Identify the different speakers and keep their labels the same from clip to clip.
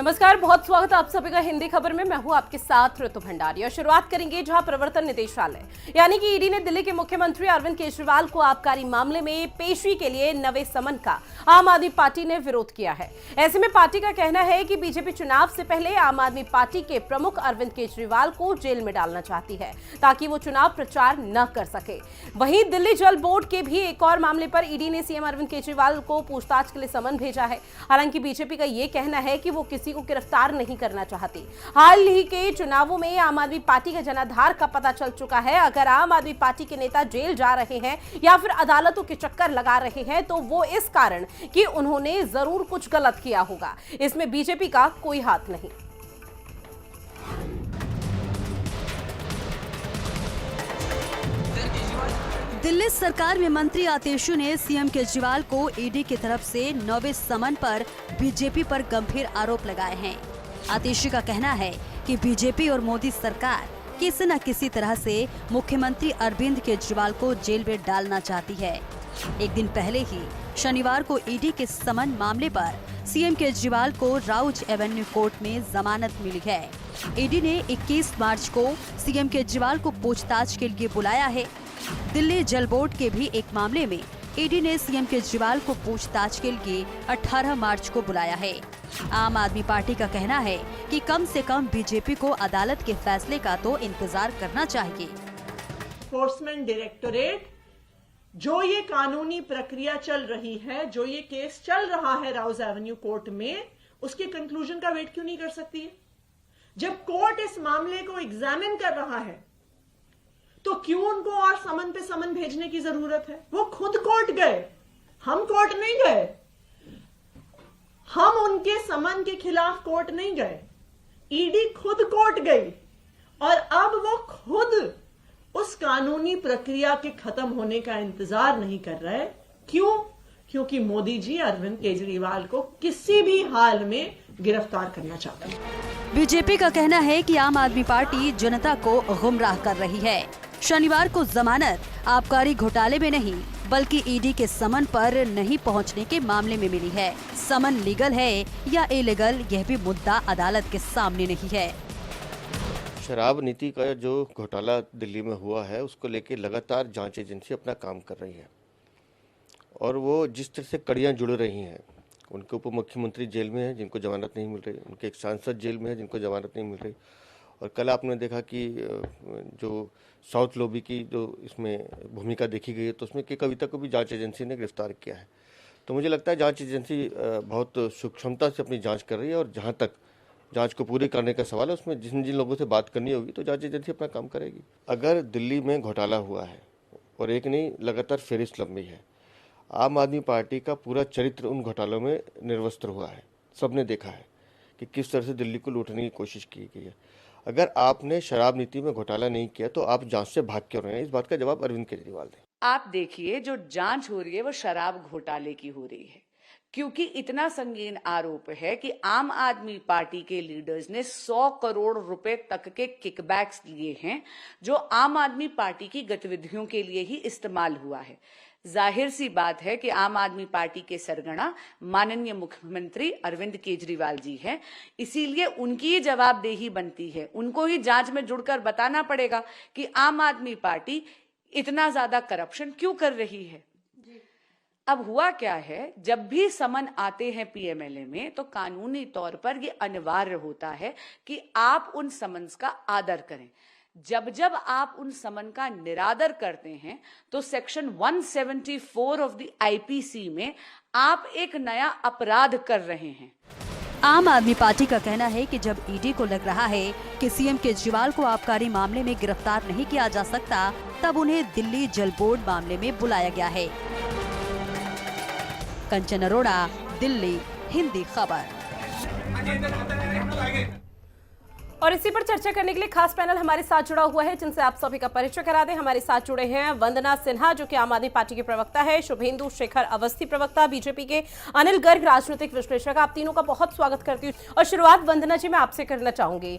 Speaker 1: नमस्कार, बहुत स्वागत है आप सभी का हिंदी खबर में। मैं हूं आपके साथ ऋतु भंडारी और शुरुआत करेंगे जहां प्रवर्तन निदेशालय यानी कि ईडी ने दिल्ली के मुख्यमंत्री अरविंद केजरीवाल को आबकारी मामले में पेशी के लिए नवे समन का आम आदमी पार्टी ने विरोध किया है। ऐसे में पार्टी का कहना है कि बीजेपी चुनाव से पहले आम आदमी पार्टी के प्रमुख अरविंद केजरीवाल को जेल में डालना चाहती है ताकि वो चुनाव प्रचार न कर सके। वहीं दिल्ली जल बोर्ड के भी एक और मामले पर ईडी ने सीएम अरविंद केजरीवाल को पूछताछ के लिए समन भेजा है। हालांकि बीजेपी का यह कहना है कि वो किसी को गिरफ्तार नहीं करना चाहती। हाल ही के चुनावों में आम आदमी पार्टी के जनाधार का पता चल चुका है। अगर आम आदमी पार्टी के नेता जेल जा रहे हैं या फिर अदालतों के चक्कर लगा रहे हैं तो वो इस कारण कि उन्होंने जरूर कुछ गलत किया होगा। इसमें बीजेपी का कोई हाथ नहीं।
Speaker 2: दिल्ली सरकार में मंत्री आतिशु ने सीएम केजरीवाल को ईडी की तरफ से नवे समन पर बीजेपी पर गंभीर आरोप लगाए हैं। आतिशु का कहना है कि बीजेपी और मोदी सरकार किसी न किसी तरह से मुख्यमंत्री अरविंद केजरीवाल को जेल में डालना चाहती है। एक दिन पहले ही शनिवार को ईडी के समन मामले पर सीएम केजरीवाल को राउज एवेन्यू कोर्ट में जमानत मिली है। ईडी ने 21 मार्च को सीएम केजरीवाल को पूछताछ के लिए बुलाया है। दिल्ली जल बोर्ड के भी एक मामले में ईडी ने सीएम केजरीवाल को पूछताछ के लिए 18 मार्च को बुलाया है। आम आदमी पार्टी का कहना है कि कम से कम बीजेपी को अदालत के फैसले का तो इंतजार करना चाहिए।
Speaker 3: एनफोर्समेंट डायरेक्टोरेट जो ये कानूनी प्रक्रिया चल रही है, जो ये केस चल रहा है राउज एवेन्यू कोर्ट में, उसके कंक्लूजन का वेट क्यों नहीं कर सकती है? जब कोर्ट इस मामले को एग्जामिन कर रहा है तो क्यों उनको और समन पे समन भेजने की जरूरत है? वो खुद कोर्ट गए, हम कोर्ट नहीं गए। हम उनके समन के खिलाफ कोर्ट नहीं गए, ईडी खुद कोर्ट गई और अब वो खुद उस कानूनी प्रक्रिया के खत्म होने का इंतजार नहीं कर रहे। क्यों? क्योंकि मोदी जी अरविंद केजरीवाल को किसी भी हाल में गिरफ्तार करना चाहते हैं।
Speaker 2: बीजेपी का कहना है कि आम आदमी पार्टी जनता को गुमराह कर रही है। शनिवार को जमानत आबकारी घोटाले में नहीं बल्कि ईडी के समन पर नहीं पहुंचने के मामले में मिली है। समन लीगल है या इलीगल, यह भी मुद्दा अदालत के सामने नहीं है।
Speaker 4: शराब नीति का जो घोटाला दिल्ली में हुआ है उसको लेकर लगातार जांच एजेंसी अपना काम कर रही है और वो जिस तरह से कड़ियाँ जुड़ रही हैं, उनके उप मुख्यमंत्री जेल में है जिनको जमानत नहीं मिल रही, उनके एक सांसद जेल में है जिनको जमानत नहीं मिल रही, और कल आपने देखा कि जो साउथ लॉबी की जो इसमें भूमिका देखी गई है तो उसमें के कविता को भी जांच एजेंसी ने गिरफ्तार किया है। तो मुझे लगता है जांच एजेंसी बहुत सूक्ष्मता से अपनी जांच कर रही है और जहां तक जांच को पूरी करने का सवाल है उसमें जिन जिन लोगों से बात करनी होगी तो जांच एजेंसी अपना काम करेगी। अगर दिल्ली में घोटाला हुआ है और एक नहीं लगातार फेरिस्त लंबी है, आम आदमी पार्टी का पूरा चरित्र उन घोटालों में निर्वस्त्र हुआ है। सबने देखा है कि किस तरह से दिल्ली को लूटने की कोशिश की गई है। अगर आपने शराब नीति में घोटाला नहीं किया तो आप जांच से भाग क्यों रहे हैं? इस बात का जवाब अरविंद केजरीवाल दें।
Speaker 5: आप देखिए, जो जांच हो रही है वो शराब घोटाले की हो रही है, क्योंकि इतना संगीन आरोप है कि आम आदमी पार्टी के लीडर्स ने 100 करोड़ रुपए तक के किकबैक्स लिए हैं जो आम आदमी पार्टी की गतिविधियों के लिए ही इस्तेमाल हुआ है। जाहिर सी बात है कि आम आदमी पार्टी के सरगना माननीय मुख्यमंत्री अरविंद केजरीवाल जी हैं, इसीलिए उनकी जवाबदेही बनती है। उनको ही जांच में जुड़कर बताना पड़ेगा कि आम आदमी पार्टी इतना ज्यादा करप्शन क्यों कर रही है। अब हुआ क्या है, जब भी समन आते हैं पीएमएलए में तो कानूनी तौर पर यह अनिवार्य होता है कि आप उन समन्स का आदर करें। जब जब आप उन समन का निरादर करते हैं तो सेक्शन 174 ऑफ द आईपीसी में आप एक नया अपराध कर रहे हैं।
Speaker 2: आम आदमी पार्टी का कहना है कि जब ईडी को लग रहा है कि सीएम केजरीवाल को आबकारी मामले में गिरफ्तार नहीं किया जा सकता, तब उन्हें दिल्ली जल बोर्ड मामले में बुलाया गया है। कंचन अरोड़ा, दिल्ली, हिंदी खबर।
Speaker 1: और इसी पर चर्चा करने के लिए खास पैनल हमारे साथ जुड़ा हुआ है, जिनसे आप सभी का परिचय करा दें। हमारे साथ जुड़े हैं वंदना सिन्हा जो कि आम आदमी पार्टी के प्रवक्ता है, शुभेंदु शेखर अवस्थी प्रवक्ता बीजेपी के, अनिल गर्ग राजनीतिक विश्लेषक। आप तीनों का बहुत स्वागत करती हूँ। और शुरुआत वंदना जी मैं आपसे करना चाहूंगी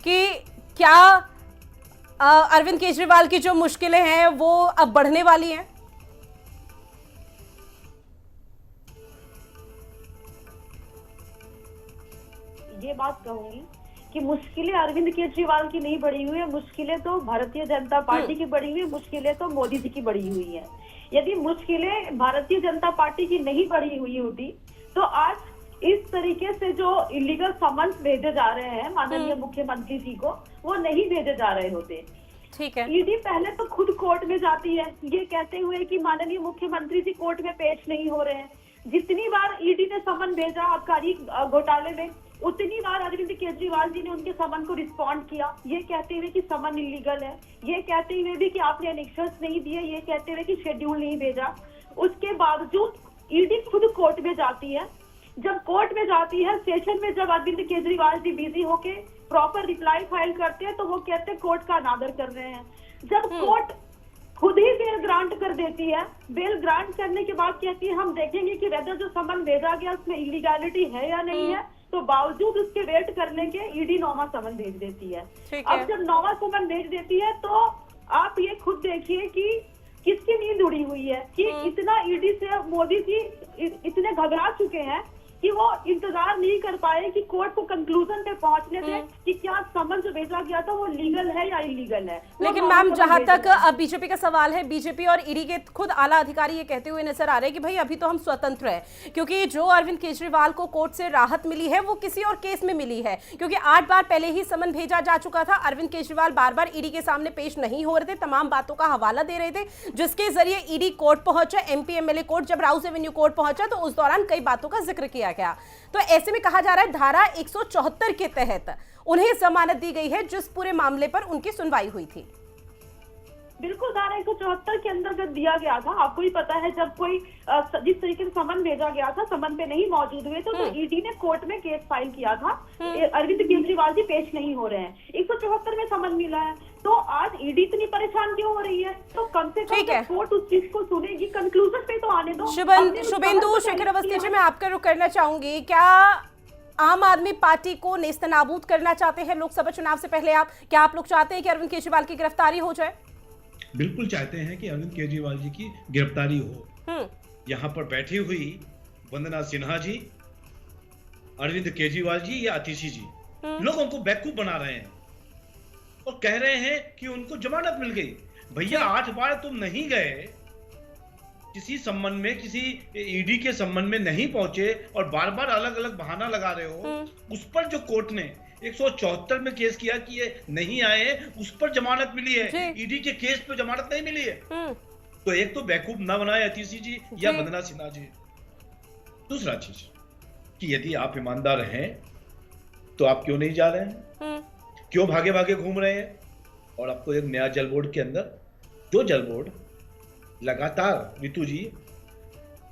Speaker 1: कि क्या अरविंद केजरीवाल की जो मुश्किलें हैं वो अब बढ़ने वाली हैं?
Speaker 6: बात कहूंगी कि मुश्किलें अरविंद केजरीवाल की नहीं बढ़ी हुई है, मुश्किलें तो भारतीय जनता पार्टी की बढ़ी हुई है, मुश्किलें तो मोदी जी की बढ़ी हुई है। यदि मुश्किलें भारतीय जनता पार्टी की नहीं बढ़ी हुई होती तो आज इस तरीके से जो इलीगल समन्स भेजे जा रहे हैं माननीय मुख्यमंत्री जी को, वो नहीं भेजे जा रहे होते।
Speaker 1: ठीक है।
Speaker 6: ईडी पहले तो खुद कोर्ट में जाती है ये कहते हुए कि माननीय मुख्यमंत्री जी कोर्ट में पेश नहीं हो रहे हैं। जितनी बार ईडी ने समन भेजा आबकारी घोटाले में, उतनी बार अरविंद केजरीवाल जी ने उनके समन को रिस्पॉन्ड किया, ये कहते हुए कि समन इलीगल है, ये कहते हुए भी कि आपने एनेक्शंस नहीं दिए, ये कहते हुए कि शेड्यूल नहीं भेजा। उसके बावजूद ईडी खुद कोर्ट में जाती है। जब कोर्ट में जाती है, सेशन में जब अरविंद केजरीवाल जी बिजी होके प्रॉपर रिप्लाई फाइल करते हैं तो वो कहते हैं कोर्ट का अनादर कर रहे हैं। जब कोर्ट खुद ही बेल ग्रांट कर देती है, बेल ग्रांट करने के बाद कहती है हम देखेंगे कि वेदर जो समन भेजा गया उसमें इलीगैलिटी है या नहीं है, तो बावजूद उसके वेट करने के ईडी नौवां समन भेज देती है। अब जब नौवां समन भेज देती है तो आप ये खुद देखिए कि किसकी नींद उड़ी हुई है कि इतना ईडी से मोदी जी इतने घबरा चुके हैं कि वो इंतजार नहीं कर पाए कि कोर्ट को कंक्लूजन पे पहुंचने दें कि क्या समन जो भेजा गया था वो लीगल है या इलीगल है।
Speaker 1: लेकिन मैम, जहां तक अब बीजेपी का सवाल है, बीजेपी और ईडी के खुद आला अधिकारी ये कहते हुए नजर आ रहे हैं कि भाई अभी तो हम स्वतंत्र हैं, क्योंकि जो अरविंद केजरीवाल को कोर्ट से राहत मिली है वो किसी और केस में मिली है, क्योंकि 8 बार पहले ही समन भेजा जा चुका था। अरविंद केजरीवाल बार बार ईडी के सामने पेश नहीं हो रहे थे, तमाम बातों का हवाला दे रहे थे, जिसके जरिए ईडी कोर्ट पहुंचा, एमपी एमएलए कोर्ट, जब राउस एवेन्यू कोर्ट पहुंचा तो उस दौरान कई बातों का जिक्र किया गया। तो ऐसे में कहा जा रहा है धारा 174 के तहत उन्हें जमानत दी गई है, जिस पूरे मामले पर उनकी सुनवाई हुई थी।
Speaker 6: बिल्कुल, धारा 174 के अंतर्गत दिया गया था। आपको ही पता है जब कोई जिस तरीके से समन भेजा गया था, समन पे नहीं मौजूद हुए तो ईडी ने कोर्ट में केस फाइल किया था, अरविंद केजरीवाल जी पेश नहीं हो रहे हैं। 174 में समन मिला है, तो आज ईडी इतनी परेशान क्यों हो रही है? तो कम से कम कोर्ट उस चीज को सुनेगी, कंक्लूजन पे तो आने दो।
Speaker 1: शुभेंदु शेखर अवस्थी जी, मैं आपका रुख करना चाहूंगी, क्या आम आदमी पार्टी को नेस्तनाबूद करना चाहते हैं लोकसभा चुनाव से पहले? क्या आप लोग चाहते हैं कि अरविंद केजरीवाल की गिरफ्तारी हो जाए?
Speaker 7: बिल्कुल चाहते हैं कि अरविंद केजरीवाल जी की गिरफ्तारी हो। यहाँ पर बैठी हुई वंदना सिन्हा जी, अरविंद केजरीवाल जी या आतिशी जी, लोग उनको बेवकूफ बना रहे हैं और कह रहे हैं कि उनको जमानत मिल गई। भैया 8 बार तुम नहीं गए, किसी संबंध में, किसी ईडी के संबंध में नहीं पहुंचे और बार बार अलग अलग बहाना लगा रहे हो। उस पर जो कोर्ट ने 174 में केस किया कि ये नहीं आए, उस पर जमानत मिली है, ईडी के केस पे जमानत नहीं मिली है। तो एक तो बेवकूफ ना बनाए आतिशी जी या वंदना सिन्हा जी। दूसरा चीज कि यदि आप ईमानदार हैं तो आप क्यों नहीं जा रहे हैं, क्यों भागे भागे घूम रहे हैं? और आपको एक नया जल बोर्ड के अंदर, जो जल बोर्ड लगातार ऋतु जी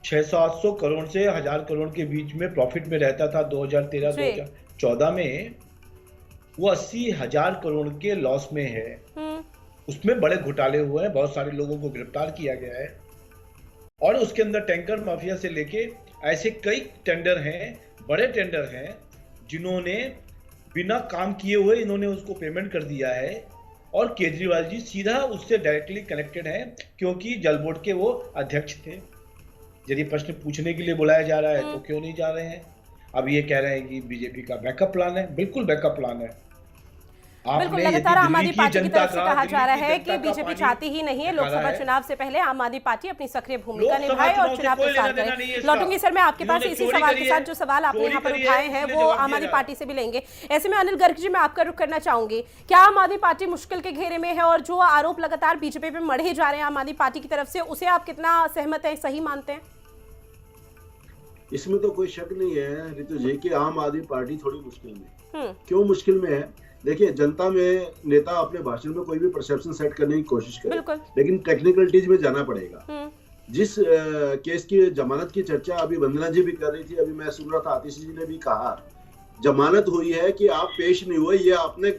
Speaker 7: 600-800 करोड़ से 1000 करोड़ के बीच में प्रॉफिट में रहता था 2013-2014 में, वो 80,000 करोड़ के लॉस में है। उसमें बड़े घोटाले हुए हैं, बहुत सारे लोगों को गिरफ्तार किया गया है और उसके अंदर टैंकर माफिया से लेके ऐसे कई टेंडर हैं, बड़े टेंडर हैं, जिन्होंने बिना काम किए हुए इन्होंने उसको पेमेंट कर दिया है और केजरीवाल जी सीधा उससे डायरेक्टली कनेक्टेड हैं क्योंकि जल बोर्ड के वो अध्यक्ष थे। यदि प्रश्न पूछने के लिए बुलाया जा रहा है तो क्यों नहीं जा रहे हैं? अब ये कह रहे हैं कि बीजेपी का बैकअप प्लान है। बिल्कुल बैकअप प्लान है।
Speaker 1: बिल्कुल, लगातार आम आदमी पार्टी की तरफ से कहा जा रहा है कि बीजेपी चाहती ही नहीं है लोकसभा चुनाव से पहले आम आदमी पार्टी अपनी सक्रिय भूमिका निभाए और चुनाव प्रचार करे। लौटूंगी सर मैं आपके पास इसी सवाल के साथ, जो सवाल आपने यहाँ पर उठाए हैं वो आम आदमी पार्टी से भी लेंगे। ऐसे में अनिल गर्ग जी, मैं आपका रुख करना चाहूंगी, क्या आम आदमी पार्टी मुश्किल के घेरे में है और जो आरोप लगातार बीजेपी पे मढ़े जा रहे हैं आम आदमी पार्टी की तरफ से, उसे आप कितना सहमत है, सही मानते हैं?
Speaker 8: इसमें तो कोई शक नहीं है ऋतु जी कि आम आदमी पार्टी थोड़ी मुश्किल में। क्यों मुश्किल में है? देखिए, जनता में नेता अपने भाषण में कोई भी परसेप्शन सेट करने की कोशिश करे, लेकिन टेक्निकलिटीज में जाना पड़ेगा। जिस केस की जमानत की चर्चा अभी वंदना जी भी कर रही थी, अभी मैं सुन रहा था आतिशी जी ने भी कहा, जमानत हुई है कि आप पेश नहीं हुए, ये आपने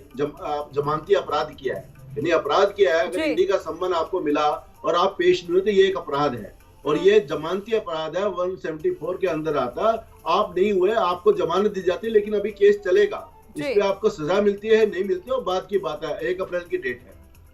Speaker 8: जमानती अपराध किया है, यानी अपराध किया है। अगर ईडी का सम्मन आपको मिला और आप पेश नहीं हुए तो ये एक अपराध है और ये जमानती अपराध है, 174 के अंदर आता। आप नहीं हुए, आपको जमानत दी जाती है, लेकिन अभी केस चलेगा, इस पे आपको सजा मिलती है नहीं मिलती है बाद की बात है। 1 अप्रैल की डेट है,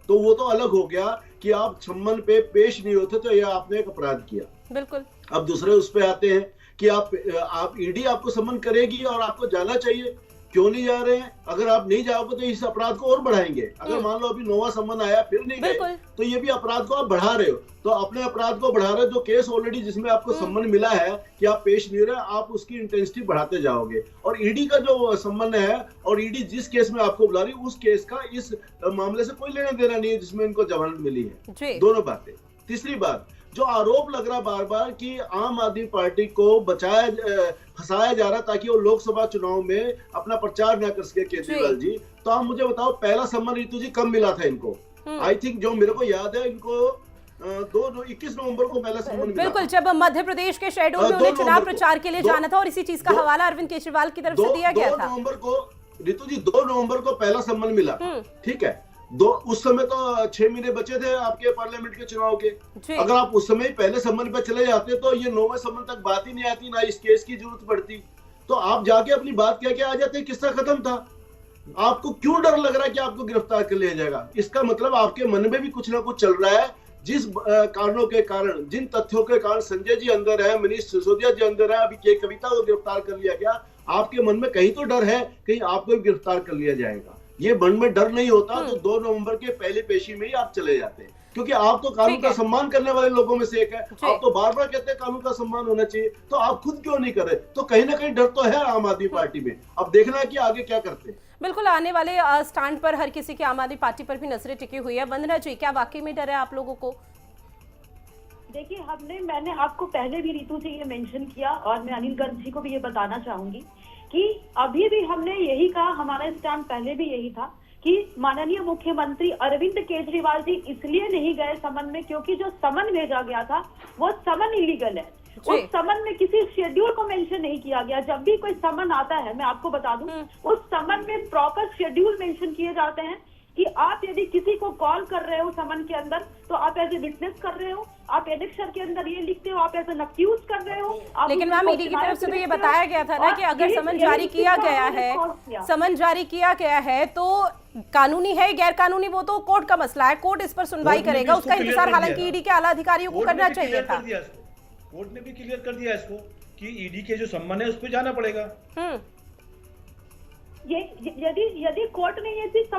Speaker 8: तो वो तो अलग हो गया कि आप सम्मन पे पेश नहीं होते तो यह आपने एक अपराध किया।
Speaker 1: बिल्कुल।
Speaker 8: अब दूसरे उस पे आते हैं कि आप ईडी आपको सम्मन करेगी और आपको जाना चाहिए, क्यों नहीं जा रहे हैं? अगर आप नहीं जाओगे तो इस अपराध को और बढ़ाएंगे। अगर मान लो अभी नोवा सम्मन आया फिर नहीं गए तो ये भी अपराध को आप बढ़ा रहे हो। तो अपने अपराध को बढ़ा रहे हो। जो केस ऑलरेडी जिसमें आपको सम्मन मिला है कि आप पेश नहीं रहे, आप उसकी इंटेंसिटी बढ़ाते जाओगे। और ईडी का जो सम्मन है और ईडी जिस केस में आपको बुला रही है उस केस का इस मामले से कोई लेना देना नहीं है जिसमें इनको जमानत मिली है। दोनों बातें। तीसरी बात, जो आरोप लग रहा बार बार कि आम आदमी पार्टी को फंसाया जा रहा ताकि वो लोकसभा चुनाव में अपना प्रचार न कर सके केजरीवाल जी, तो आप मुझे बताओ पहला सम्मान रितु जी कब मिला था इनको? आई थिंक जो मेरे को याद है इनको 21 नवंबर को पहला सम्मान मिला।
Speaker 1: बिल्कुल, जब मध्य प्रदेश के शेडोल में उन्हें चुनाव प्रचार के लिए जाना था और इसी चीज का हवाला अरविंद केजरीवाल की तरफ से दिया गया था।
Speaker 8: 2 नवंबर को रितु जी 2 नवंबर को पहला सम्मान मिला। ठीक है, उस समय तो 6 महीने बचे थे आपके पार्लियामेंट के चुनाव के। अगर आप उस समय पहले सम्मन पे चले जाते तो ये 9वें सम्मन तक बात ही नहीं आती, ना इस केस की जरूरत पड़ती। तो आप जाके अपनी बात कह के आ जाते, किस्सा खत्म था। आपको क्यों डर लग रहा है कि आपको गिरफ्तार कर लिया जाएगा? इसका मतलब आपके मन में भी कुछ ना कुछ चल रहा है। जिस कारणों के कारण, जिन तथ्यों के कारण संजय जी अंदर है, मनीष सिसोदिया जी अंदर है, अभी कविता को गिरफ्तार कर लिया गया, आपके मन में कहीं तो डर है कहीं आपको भी गिरफ्तार कर लिया जाएगा। ये मन में डर नहीं होता तो 2 नवंबर के पहले पेशी में ही आप चले जाते हैं, क्योंकि आप तो कानून का सम्मान करने वाले लोगों में से एक है। आप तो बार बार कहते हैं कानून का सम्मान होना चाहिए, तो आप खुद क्यों नहीं कर रहे? तो कहीं ना कहीं डर तो है आम आदमी पार्टी में। अब देखना है कि आगे क्या करते हैं।
Speaker 1: बिल्कुल, आने वाले स्टैंड पर हर किसी की आम आदमी पार्टी पर भी नजरें टिकी हुई है। वंदना जी, क्या वाकई में डर है आप लोगों को?
Speaker 6: देखिए, मैंने आपको पहले भी रितु से ये मेंशन किया और मैं अनिल गर्ग जी को भी ये बताना चाहूंगी कि अभी भी हमने यही कहा, हमारा स्टैंड पहले भी यही था कि माननीय मुख्यमंत्री अरविंद केजरीवाल जी इसलिए नहीं गए समन में क्योंकि जो समन भेजा गया था वो समन इलीगल है। उस समन में किसी शेड्यूल को मेंशन नहीं किया गया। जब भी कोई समन आता है, मैं आपको बता दूं, उस समन में प्रॉपर शेड्यूल मेंशन किए जाते हैं कि आप यदि किसी को कॉल कर रहे हो समन के अंदर तो आप एज ए विटनेस कर रहे हो, आप एनेक्सर के अंदर ये लिखते हो, आप एज एन अक्यूज कर रहे हो।
Speaker 1: लेकिन मैम, ईडी की तरफ से तो ये बताया गया था ना कि अगर समन जारी किया गया है तो कानूनी है गैर कानूनी वो तो कोर्ट का मसला है, कोर्ट इस पर सुनवाई करेगा। उसका इंतजार हालांकि ईडी के आला अधिकारियों को करना चाहिए था।
Speaker 7: कोर्ट ने भी क्लियर कर दिया इसको कि ईडी के जो सम्मान है उस पर जाना पड़ेगा।
Speaker 6: यदि कोर्ट ने ये चीज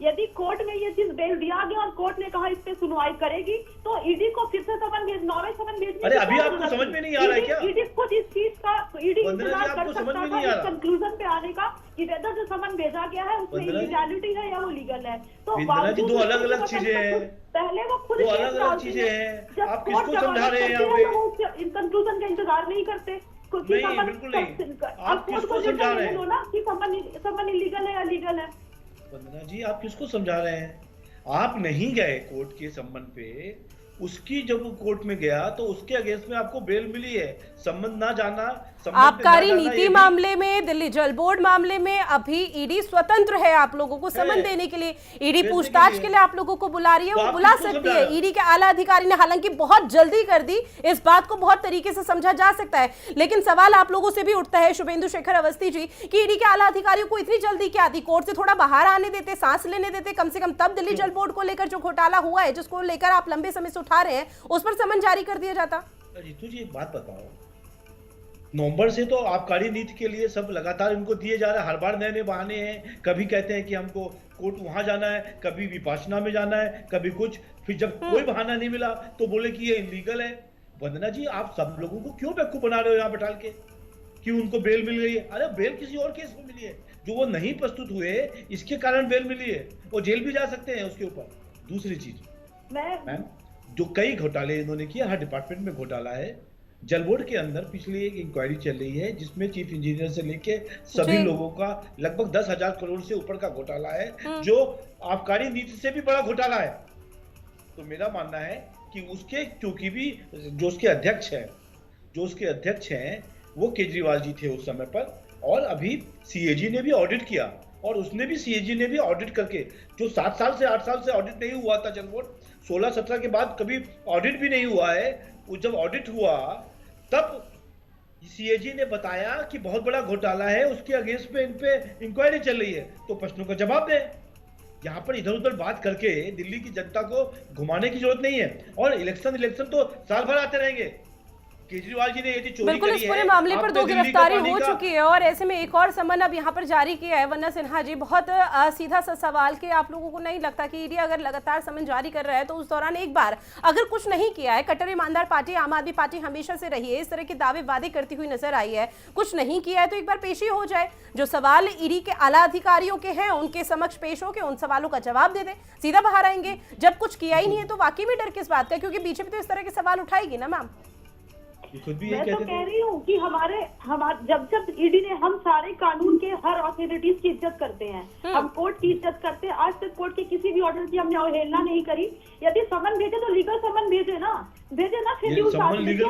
Speaker 6: यदि कोर्ट ने ये चीज बेल दिया गया और कोर्ट ने कहा इस पे सुनवाई करेगी तो ईडी को फिर से नौवें समन भेजने।
Speaker 7: अरे अभी आपको समझ में नहीं आ रहा है क्या?
Speaker 6: ईडी खुद इस चीज का इंतजार कर सकता था इस कंक्लूजन पे आने का कि वेदर जो समन भेजा गया है उसमें इलीगैलिटी है या वो लीगल है। तो
Speaker 7: दो अलग अलग चीजें हैं।
Speaker 6: पहले वो खुद
Speaker 7: अलग अलग चीजें हैं। आप किसको समझा रहे हैं यहाँ पे?
Speaker 6: इन कंक्लूजन का इंतजार नहीं करते।
Speaker 7: नहीं, बिल्कुल नहीं। आप किसको समझा रहे हैं
Speaker 6: ना कि समन इलीगल है या लीगल है?
Speaker 7: वंदना जी, आप किसको समझा रहे हैं? आप नहीं गए कोर्ट के सम्मन पे, उसकी जब कोर्ट में गया तो उसके अगेंस्ट में आपको बेल मिली है। सम्मन ना जाना,
Speaker 1: आबकारी नीति मामले में, दिल्ली जल बोर्ड मामले में अभी ईडी स्वतंत्र है आप लोगों को समन देने के लिए। ईडी पूछताछ के लिए आप लोगों को बुला रही है, वो बुला सकती है। ईडी के आला अधिकारी ने हालांकि बहुत जल्दी कर दी, इस बात को बहुत तरीके से समझा जा सकता है, लेकिन सवाल आप लोगों से भी उठता है शुभेंदु शेखर अवस्थी जी कि ईडी के आला अधिकारियों को इतनी जल्दी क्या थी? कोर्ट से थोड़ा बाहर आने देते, सांस लेने देते कम से कम। तब दिल्ली जल बोर्ड को लेकर जो घोटाला हुआ है, जिसको लेकर आप लंबे समय से उठा रहे हैं, उस पर समन जारी कर दिया जाता।
Speaker 7: रितु जी, एक बात बताओ, नवंबर से तो आबकारी नीति के लिए सब लगातार इनको दिए जा रहे हैं। हर बार नए नए बहाने हैं। कभी कहते हैं कि हमको कोर्ट वहां जाना है, कभी विपाशना में जाना है, कभी कुछ। फिर जब कोई बहाना नहीं मिला तो बोले कि ये इलीगल है। वंदना जी, आप सब लोगों को क्यों बेवकूफ बना रहे हो यहाँ बैठाल के कि उनको बेल मिल गई है? अरे बेल किसी और केस में मिली है, जो वो नहीं प्रस्तुत हुए इसके कारण बेल मिली है। वो जेल भी जा सकते हैं उसके ऊपर। दूसरी चीज मैम, जो कई घोटाले इन्होंने किए, हर डिपार्टमेंट में घोटाला है। जल बोर्ड के अंदर पिछली एक इंक्वायरी चल रही है जिसमें चीफ इंजीनियर से लेके सभी लोगों का लगभग 10,000 करोड़ से ऊपर का घोटाला है, जो आबकारी नीति से भी बड़ा घोटाला है। तो मेरा मानना है कि उसके, क्योंकि भी जो उसके अध्यक्ष हैं वो केजरीवाल जी थे उस समय पर, और अभी सीएजी ने भी ऑडिट किया, और उसने भी सीएजी ने भी ऑडिट करके, जो 7 साल से 8 साल से ऑडिट नहीं हुआ था जल बोर्ड, 16-17 के बाद कभी ऑडिट भी नहीं हुआ है। जब ऑडिट हुआ तब सीएजी ने बताया कि बहुत बड़ा घोटाला है, उसके अगेंस्ट में इन पे इंक्वायरी चल रही है। तो प्रश्नों का जवाब दें। यहाँ पर इधर उधर बात करके दिल्ली की जनता को घुमाने की जरूरत नहीं है। और इलेक्शन तो साल भर आते रहेंगे। केजरीवाल जी ने यदि चोरी
Speaker 1: बिल्कुल, इस पूरे मामले पर 2 गिरफ्तारी हो चुकी है और ऐसे में एक और समन अब यहाँ पर जारी किया है। वंदना सिन्हा जी, बहुत सीधा सा सवाल कि आप लोगों को नहीं लगता कि ईडी अगर लगातार समन जारी कर रहा है तो उस दौरान एक बार अगर कुछ नहीं किया है, कट्टर ईमानदार पार्टी आम आदमी पार्टी हमेशा से रही है, इस तरह के दावे वादे करती हुई नजर आई है, कुछ नहीं किया है तो एक बार पेशी हो जाए, जो सवाल ईडी के आला अधिकारियों के हैं उनके समक्ष पेश हो के उन सवालों का जवाब दे दे, सीधा बाहर आएंगे। जब कुछ किया ही नहीं है तो वाकई में डर किस बात का, क्योंकि बीजेपी तो इस तरह के सवाल उठाएगी ना मैम।
Speaker 6: मैं तो कह रही हूँ कि हमारे जब ईडी ने, हम सारे कानून के हर अथॉरिटीज की इज्जत करते हैं, हम कोर्ट की इज्जत करते हैं, आज तक कोर्ट के किसी भी ऑर्डर की हमने अवहेलना नहीं करी। यदि समन भेजे तो लीगल समन भेजे ना शेड्यूल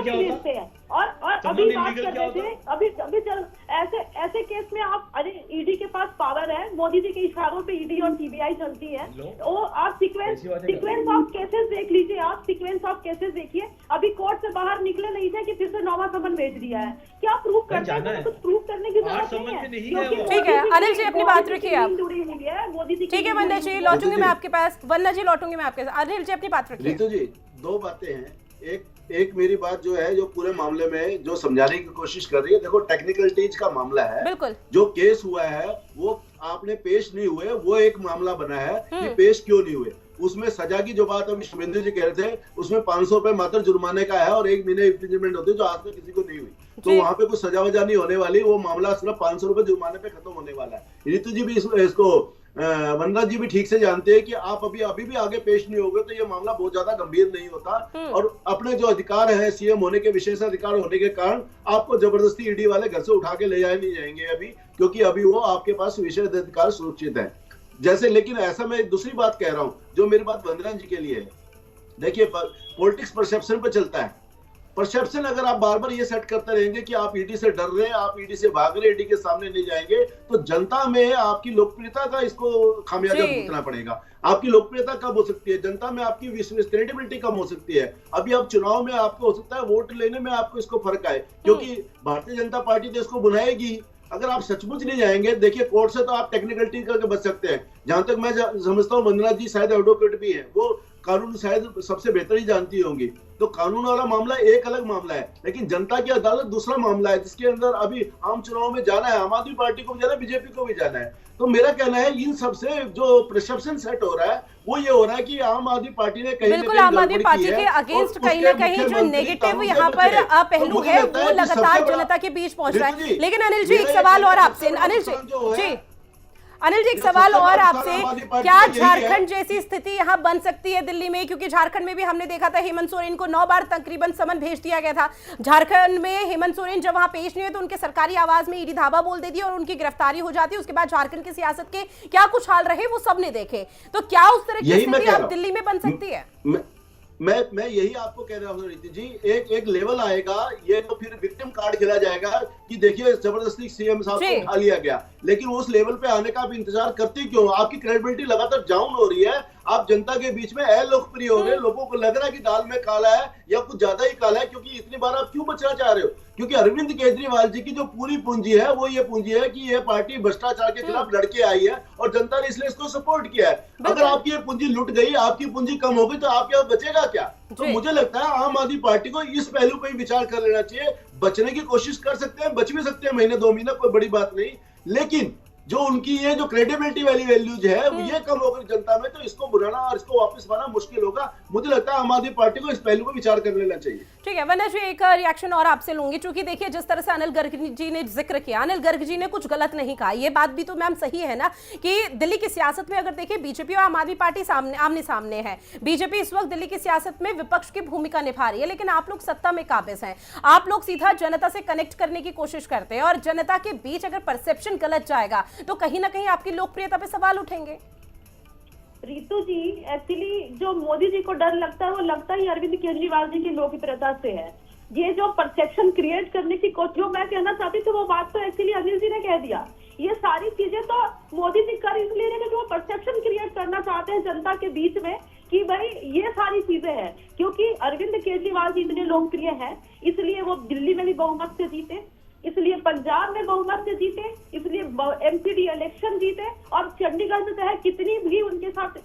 Speaker 6: भेजते हैं। और अभी बात कर रहे थे, अभी चल ऐसे केस में आप, अरे ईडी के पास पावर है, मोदी जी के इशारों पे ईडी और सीबीआई चलती है, तो आप सीक्वेंस ऑफ केसेस देख लीजिए, आप सीक्वेंस ऑफ केसेस देखिए। अभी कोर्ट से बाहर निकले नहीं थे कि फिर से 9वां समन भेज दिया है, क्या प्रूव करते हैं? कुछ प्रूव करने की जरूरत नहीं है।
Speaker 1: ठीक है अनिल जी, अपनी बात रखिए आप।
Speaker 6: जुड़ी हुई है मोदी जी।
Speaker 1: ठीक है वंदना जी, लौटूंगी मैं आपके पास। वंदना जी लौटूंगी मैं आपके पास। अनिल जी अपनी बात रखिए।
Speaker 8: रितु जी, 2 बातें हैं। एक मेरी बात जो है, जो पूरे मामले में जो समझाने की कोशिश कर रही है, देखो टेक्निकलिटीज का मामला है,
Speaker 1: बिल्कुल
Speaker 8: जो केस हुआ है वो आपने पेश नहीं हुए, वो एक मामला बना है कि पेश क्यों नहीं हुए। उसमें सजा की जो बात अभी शुभेंद्र जी कह रहे थे, उसमें 500 रुपए मात्र जुर्माने का है और 1 महीने इम्प्रिजनमेंट होती है, जो आज तक किसी को नहीं हुई। तो वहां पे कुछ सजा वजा नहीं होने वाली, वो मामला सिर्फ 500 रुपए जुर्माने पे खत्म होने वाला है। रितु जी भी इसको वंदना जी भी ठीक से जानते हैं कि आप अभी भी आगे पेश नहीं होगे तो ये मामला बहुत ज्यादा गंभीर नहीं होता। और अपने जो अधिकार है, सीएम होने के विशेष अधिकार होने के कारण आपको जबरदस्ती ईडी वाले घर से उठा के ले जाए नहीं जाएंगे अभी, क्योंकि अभी वो आपके पास विशेष अधिकार सुरक्षित है। जैसे, लेकिन ऐसा मैं दूसरी बात कह रहा हूं, जो मेरी बात वंदना जी के लिए है। देखिए, पॉलिटिक्स परसेप्शन पे चलता है। परसेप्शन अगर आप बार बार ये सेट करते रहेंगे कि आप ईडी से डर रहे हैं, आप ईडी से भाग रहे हैं, ईडी के सामने नहीं जाएंगे, तो जनता में आपकी लोकप्रियता का इसको खामियाजा भुगतना पड़ेगा। आपकी लोकप्रियता कब हो सकती है? जनता में आपकी क्रेडिबिलिटी कम हो सकती है। अभी अब चुनाव में आपको हो सकता है वोट लेने में आपको इसको फर्क आए, क्योंकि भारतीय जनता पार्टी तो इसको बुलाएगी। अगर आप सचमुच नहीं जाएंगे, देखिए कोर्ट से तो आप टेक्निकलिटी करके बच सकते हैं। जहां तक मैं समझता हूँ, वंदना जी शायद एडवोकेट भी है, वो कानून शायद सबसे बेहतर ही जानती होंगी। तो कानून वाला मामला एक अलग मामला है, लेकिन जनता की अदालत दूसरा मामला है, जिसके अंदर अभी आम चुनाव में जाना है, आम आदमी पार्टी को भी जाना है, बीजेपी को भी जाना है। तो मेरा कहना है, इन सबसे जो परसेप्शन सेट हो रहा है वो ये हो रहा है कि आम आदमी पार्टी ने कहीं
Speaker 1: बिल्कुल आम आदमी पार्टी के अगेंस्ट कहीं ना कहीं जो नेगेटिव यहाँ पर पहलू है वो लगातार जनता के बीच पहुंच रहा है। लेकिन अनिल जी, एक सवाल और आपसे, अनिल जी एक सवाल और आपसे, क्या झारखंड जैसी स्थिति यहाँ बन सकती है दिल्ली में? क्योंकि झारखंड में भी हमने देखा था हेमंत सोरेन को 9 बार तकरीबन समन भेज दिया गया था। झारखंड में हेमंत सोरेन जब वहां पेश नहीं हुए तो उनके सरकारी आवाज में ईडी धावा बोल देती है और उनकी गिरफ्तारी हो जाती है। उसके बाद झारखंड की सियासत के क्या कुछ हाल रहे वो सबने देखे। तो क्या उस तरह की स्थिति अब दिल्ली में बन सकती है?
Speaker 8: मैं यही आपको कह रहा हूँ रीति जी, एक लेवल आएगा, ये तो फिर विक्टिम कार्ड खेला जाएगा कि देखिए जबरदस्ती सीएम साहब को उठा लिया गया। लेकिन उस लेवल पे आने का आप इंतजार करते क्यों? आपकी क्रेडिबिलिटी लगातार डाउन हो रही है, आप जनता के बीच में अलोकप्रिय हो गए, लोगों को लग रहा है कि दाल में काला है या कुछ ज्यादा ही काला है। क्योंकि इतनी बार आप क्यों बचना चाह रहे हो? क्योंकि अरविंद केजरीवाल जी की जो पूरी पूंजी है वो ये पूंजी है कि ये पार्टी भ्रष्टाचार के खिलाफ लड़के आई है और जनता ने इसलिए इसको सपोर्ट किया है। अगर आपकी ये पूंजी लुट गई, आपकी पूंजी कम हो गई, तो आपके यहाँ बचेगा क्या? तो मुझे लगता है आम आदमी पार्टी को इस पहलू पर विचार कर लेना चाहिए। बचने की कोशिश कर सकते हैं, बच भी सकते हैं महीने 2 महीने, कोई बड़ी बात नहीं। लेकिन जो उनकी ये जो क्रेडिबिलिटी वाली वैल्यूज है ये कम होकर जनता में, तो इसको बुलाना और इसको वापस पाना मुश्किल होगा। मुझे लगता है आम आदमी पार्टी को इस पहलू पर विचार कर लेना चाहिए।
Speaker 1: ठीक है वंदना जी, एक रिएक्शन और आपसे लूंगी, क्योंकि देखिए जिस तरह से अनिल गर्ग जी ने जिक्र किया, अनिल गर्ग जी ने कुछ गलत नहीं कहा, ये बात भी तो मैम सही है ना कि दिल्ली की सियासत में अगर देखिए बीजेपी और आम आदमी पार्टी आमने सामने है। बीजेपी इस वक्त दिल्ली की सियासत में विपक्ष की भूमिका निभा रही है, लेकिन आप लोग सत्ता में काबिज हैं, आप लोग सीधा जनता से कनेक्ट करने की कोशिश करते हैं और जनता के बीच अगर परसेप्शन गलत जाएगा तो कहीं ना कहीं आपकी लोकप्रियता पे सवाल उठेंगे।
Speaker 6: रितु जी, एक्चुअली जो मोदी जी को डर लगता है वो लगता ही अरविंद केजरीवाल जी की लोकप्रियता से है। ये जो परसेप्शन क्रिएट करने की कोशिश, जो मैं कहना चाहती थी वो बात तो एक्चुअली अनिल जी ने कह दिया। ये सारी चीजें तो मोदी जी कर इसलिए रहे हैं कि वो परसेप्शन क्रिएट करना चाहते हैं जनता के बीच में कि भाई ये सारी चीजें हैं। क्योंकि अरविंद केजरीवाल जी इतने लोकप्रिय हैं इसलिए वो दिल्ली में भी बहुमत से जीते, इसलिए पंजाब में बहुमत से जीते, इसलिए एमसीडी इलेक्शन जीते, और चंडीगढ़ में चाहे कितनी भी उनके साथ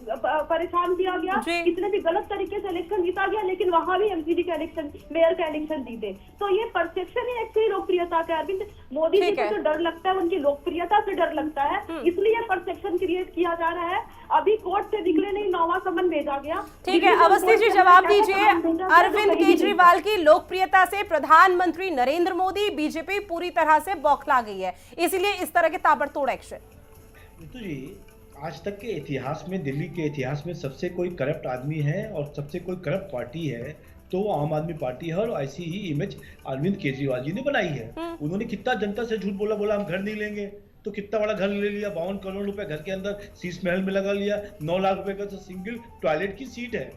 Speaker 6: परेशान किया गया, कितने भी गलत तरीके से इलेक्शन जीता गया, लेकिन वहां भी एमसीडी का इलेक्शन, मेयर का इलेक्शन जीते। तो ये परसेप्शन ही एक्चुअली लोकप्रियता का। अरविंद मोदी जी को तो डर लगता है, उनकी लोकप्रियता से डर लगता है, इसलिए परसेप्शन क्रिएट किया जा रहा है। अभी कोर्ट से निकले नहीं, 9वां समन भेजा गया।
Speaker 1: ठीक है, अवस्थी जी जवाब दीजिए। अरविंद केजरीवाल की लोकप्रियता से प्रधानमंत्री नरेंद्र मोदी, बीजेपी पूरी तरह से बौखला गई है, इसलिए इस तरह के ताबड़तोड़ एक्शन।
Speaker 7: ऋतु जी, आज तक के इतिहास में, दिल्ली के इतिहास में सबसे कोई करप्ट आदमी है और सबसे कोई करप्ट पार्टी है तो वो आम आदमी पार्टी है, और ऐसी ही इमेज अरविंद केजरीवाल जी ने बनाई है। उन्होंने कितना जनता से झूठ बोला हम घर नहीं लेंगे, तो कितना बड़ा घर ले लिया, 52 करोड़ रुपए घर के अंदर शीश महल में लगा लिया, 9 लाख रुपए का तो सिंगल टॉयलेट की सीट है,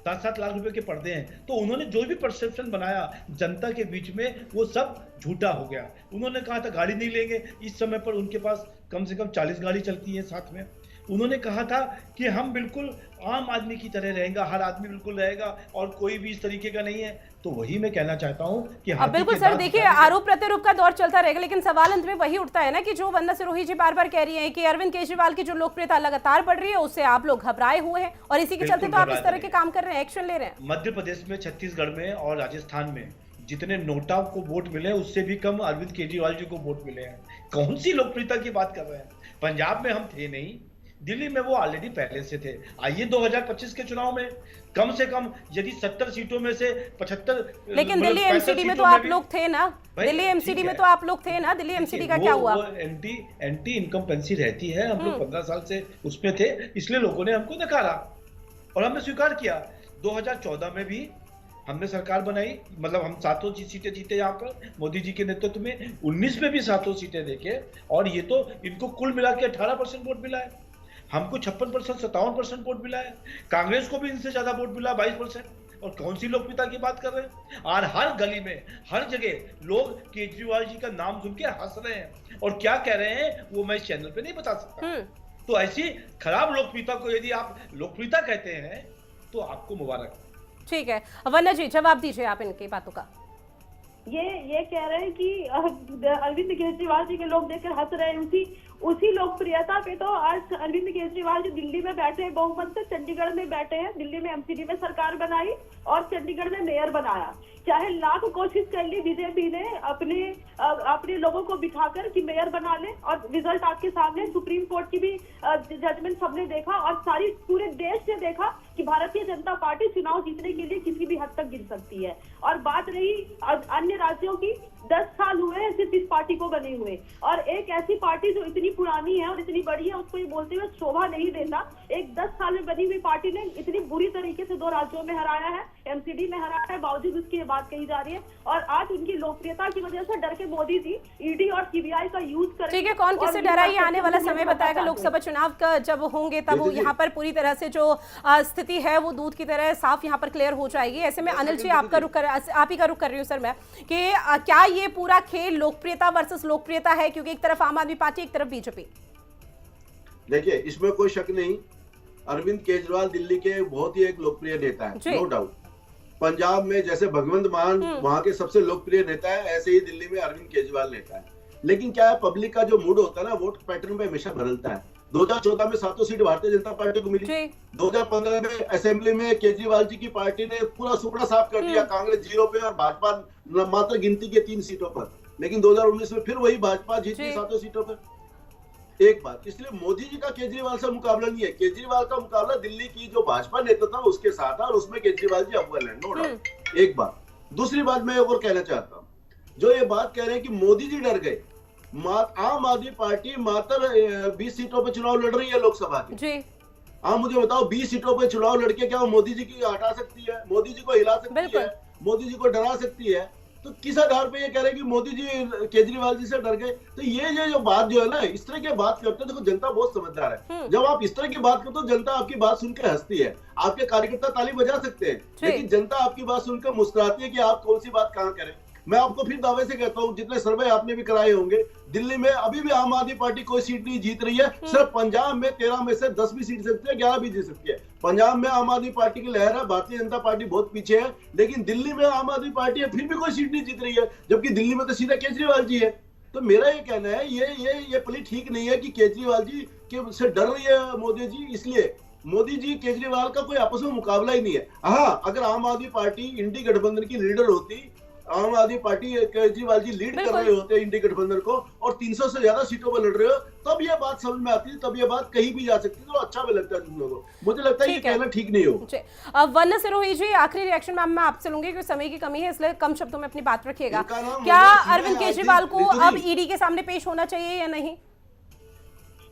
Speaker 7: 7-7 लाख रुपए के पर्दे हैं। तो उन्होंने जो भी परसेप्शन बनाया जनता के बीच में, वो सब झूठा हो गया। उन्होंने कहा था गाड़ी नहीं लेंगे, इस समय पर उनके पास कम से कम 40 गाड़ी चलती है साथ में। उन्होंने कहा था कि हम बिल्कुल आम आदमी की तरह रहेगा, हर आदमी बिल्कुल रहेगा और कोई भी इस तरीके का नहीं है। तो वही मैं कहना चाहता हूं कि
Speaker 1: अब बिल्कुल सर, देखिए आरोप प्रत्यारोप का दौर चलता रहेगा, लेकिन सवाल अंत में वही उठता है ना कि जो वंदना सिरोही जी बार बार कह रही हैं कि अरविंद केजरीवाल की जो लोकप्रियता लगातार बढ़ रही है, उससे आप लोग घबराए हुए हैं, और इसी के चलते तो आप इस तरह के काम कर रहे हैं, एक्शन ले रहे हैं।
Speaker 7: मध्य प्रदेश में, छत्तीसगढ़ में और राजस्थान में जितने नोटा को वोट मिले, उससे भी कम अरविंद केजरीवाल जी को वोट मिले हैं। कौन सी लोकप्रियता की बात कर रहे हैं? पंजाब में हम थे नहीं, दिल्ली में वो ऑलरेडी पहले से थे। आइए 2025 के चुनाव में कम से कम यदि 70 सीटों में से 75,
Speaker 1: लेकिन दिल्ली एमसीडी में तो आप लोग थे ना, दिल्ली एमसीडी में तो आप लोग थे ना, दिल्ली एमसीडी का क्या हुआ?
Speaker 7: एंटी इनकम्पेंसी रहती है, हम लोग 15 साल से उसमें थे, इसलिए लोगों ने हमको नकारा और हमने स्वीकार किया। 2014 में भी हमने सरकार बनाई, मतलब हम 7 सीटें जीते यहाँ पर मोदी जी के नेतृत्व में, 19 में भी 7 सीटें देखे, और ये तो इनको कुल मिला के 18% वोट मिला है। हमको 56%, 57% वोट मिला है, कांग्रेस को भी इनसे ज्यादा वोट मिला, 22%। और कौन सी लोकप्रियता की बात कर रहे हैं? और हर गली में, हर जगह लोग केजरीवाल जी का नाम सुन के हंस रहे हैं, और क्या कह रहे हैं वो मैं इस चैनल पे नहीं बता सकता। तो ऐसी खराब लोकप्रियता को यदि आप लोकप्रियता कहते हैं तो आपको मुबारक।
Speaker 1: ठीक है, वंदना जी जवाब दीजिए आप इनकी बातों का।
Speaker 6: ये कह रहे हैं कि अरविंद केजरीवाल जी के लोग देखकर हंस रहे हैं, उसी लोकप्रियता पे तो आज अरविंद केजरीवाल जी दिल्ली में बैठे हैं बहुमत से, चंडीगढ़ में बैठे हैं, दिल्ली में एमसीडी में सरकार बनाई और चंडीगढ़ में मेयर बनाया। चाहे लाख कोशिश कर ली बीजेपी ने अपने लोगों को बिठाकर कि मेयर बना ले, और रिजल्ट आपके सामने, सुप्रीम कोर्ट की भी जजमेंट सबने देखा और सारी पूरे देश ने देखा कि भारतीय जनता पार्टी चुनाव जीतने के लिए किसी भी हद तक गिर सकती है। और बात रही अन्य राज्यों की, 10 साल हुए हैं सिर्फ इस पार्टी को बने हुए, और एक ऐसी पार्टी जो इतनी पुरानी है और इतनी बड़ी है, उसको ये बोलते हुए शोभा नहीं देता। एक 10 साल में बनी हुई पार्टी ने इतनी बुरी तरीके से 2 राज्यों में हराया है, एमसीडी में हराया है, बावजूद उसकी ये बात कही जा रही है। और आज उनकी लोकप्रियता की वजह से डर के मोदी जी ईडी और सीबीआई का यूज कर।
Speaker 1: ठीक है, कौन किससे डरा, ये आने वाला समय बताएगा। लोकसभा चुनाव का जब होंगे तब वो यहाँ पर पूरी तरह से जो स्थिति है वो दूध की तरह साफ यहाँ पर क्लियर हो जाएगी। ऐसे में अनिल जी आप ही का रुख कर रही हूँ सर मैं, कि क्या ये पूरा खेल लोकप्रियता वर्सेस लोकप्रियता है? क्योंकि एक तरफ आम आदमी पार्टी, एक तरफ बीजेपी।
Speaker 8: देखिए, इसमें कोई शक नहीं, अरविंद केजरीवाल दिल्ली के बहुत ही एक लोकप्रिय नेता है, नो डाउट। पंजाब में जैसे भगवंत मान वहां के सबसे लोकप्रिय नेता है, ऐसे ही दिल्ली में अरविंद केजरीवाल नेता है। लेकिन क्या है, पब्लिक का जो मूड होता है ना, वोट पैटर्न पे हमेशा बदलता है। 2014 में 7 सीट भारतीय जनता पार्टी को मिली, 2015 में असेंबली में केजरीवाल जी की पार्टी ने पूरा सुपड़ा साफ कर दिया, कांग्रेस 0 पे और भाजपा मात्र गिनती के 3 सीटों पर। लेकिन 2019 में फिर वही भाजपा जीती 7 सीटों पर। एक बात, इसलिए मोदी जी का केजरीवाल से मुकाबला नहीं है, केजरीवाल का मुकाबला दिल्ली की जो भाजपा नेतृत्व है उसके साथ है, और उसमें केजरीवाल जी अव्वल है, नो डाउट। एक बात। दूसरी बात मैं और कहना चाहता हूँ, जो ये बात कह रहे हैं कि मोदी जी डर गए, आम आदमी पार्टी मात्र 20 सीटों पर चुनाव लड़ रही है लोकसभा की। आप मुझे बताओ, 20 सीटों पर चुनाव लड़के क्या वो मोदी जी की हटा सकती है, मोदी जी को हिला सकती है, मोदी जी को डरा सकती है? तो किस आधार पे ये कह रहे हैं कि मोदी जी केजरीवाल जी से डर गए? तो ये जो बात जो है ना, इस तरह की बात करते हैं, देखो जनता बहुत समझदार है। जब आप इस तरह की बात करते हो, जनता आपकी बात सुनकर हंसती है, आपके कार्यकर्ता ताली बजा सकते हैं, लेकिन जनता आपकी बात सुनकर मुस्कुराती है कि आप कौन सी बात कहाँ करें। मैं आपको फिर दावे से कहता हूँ, जितने सर्वे आपने भी कराए होंगे, दिल्ली में अभी भी आम आदमी पार्टी कोई सीट नहीं जीत रही है। सिर्फ पंजाब में 13 में से 10 भी सीट सकती है, 11 भी जीत सकती है। पंजाब में आम आदमी पार्टी की लहर है, भारतीय जनता पार्टी बहुत पीछे है, लेकिन दिल्ली में आम आदमी पार्टी है, फिर भी कोई सीट नहीं जीत रही है, जबकि दिल्ली में तो सीधा केजरीवाल जी है। तो मेरा ये कहना है, ये पली ठीक नहीं है कि केजरीवाल जी के से डर रही है मोदी जी, इसलिए मोदी जी केजरीवाल का कोई आपस में मुकाबला ही नहीं है। हाँ, अगर आम आदमी पार्टी इंडी गठबंधन की लीडर होती, आम आदमी पार्टी केजरीवाल जी लीड कर रहे होते इंडी गठबंधन को और 300 से ज्यादा सीटों पर लड़ रहे हो, तब ये बात समझ में आती है, तब ये बात कहीं भी जा सकती है, तो अच्छा भी लगता है तुम लोगों को। मुझे लगता है ये कहना ठीक नहीं हो।
Speaker 1: वन्य सिरोही जी, आखिरी रिएक्शन मैम मैं आपसे लूंगी क्योंकि समय की कमी है, इसलिए कम शब्दों में अपनी बात रखिएगा। क्या अरविंद केजरीवाल को अब ईडी के सामने पेश होना चाहिए या नहीं?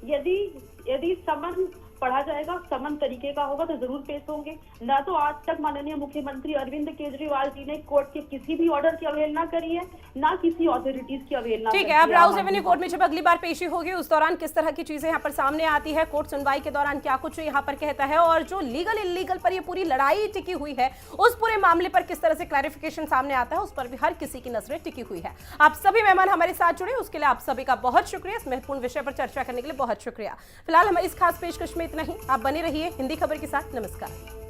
Speaker 6: यदि समन पढ़ा जाएगा, समन तरीके का होगा तो जरूर पेश होंगे। ना तो आज तक माननीय मुख्यमंत्री अरविंद केजरीवाल जी ने कोर्ट के किसी भी ऑर्डर की अवहेलना करी है, ना किसी अथॉरिटीज की अवहेलना।
Speaker 1: ठीक है, अब राउज एवेन्यू कोर्ट में जब अगली बार पेशी होगी उस दौरान किस तरह की चीजें यहाँ पर सामने आती है, कोर्ट सुनवाई के दौरान क्या कुछ यहाँ पर कहता है, और जो लीगल इलीगल पर ये पूरी लड़ाई टिकी हुई है उस पूरे मामले पर किस तरह से क्लैरिफिकेशन सामने आता है, उस पर भी हर किसी की नजरें टिकी हुई है। आप सभी मेहमान हमारे साथ जुड़े, उसके लिए आप सभी का बहुत शुक्रिया। इस महत्वपूर्ण विषय पर चर्चा करने के लिए बहुत शुक्रिया। फिलहाल हमारी इस खास पेशकश में इतना ही। आप बने रहिए हिंदी खबर के साथ। नमस्कार।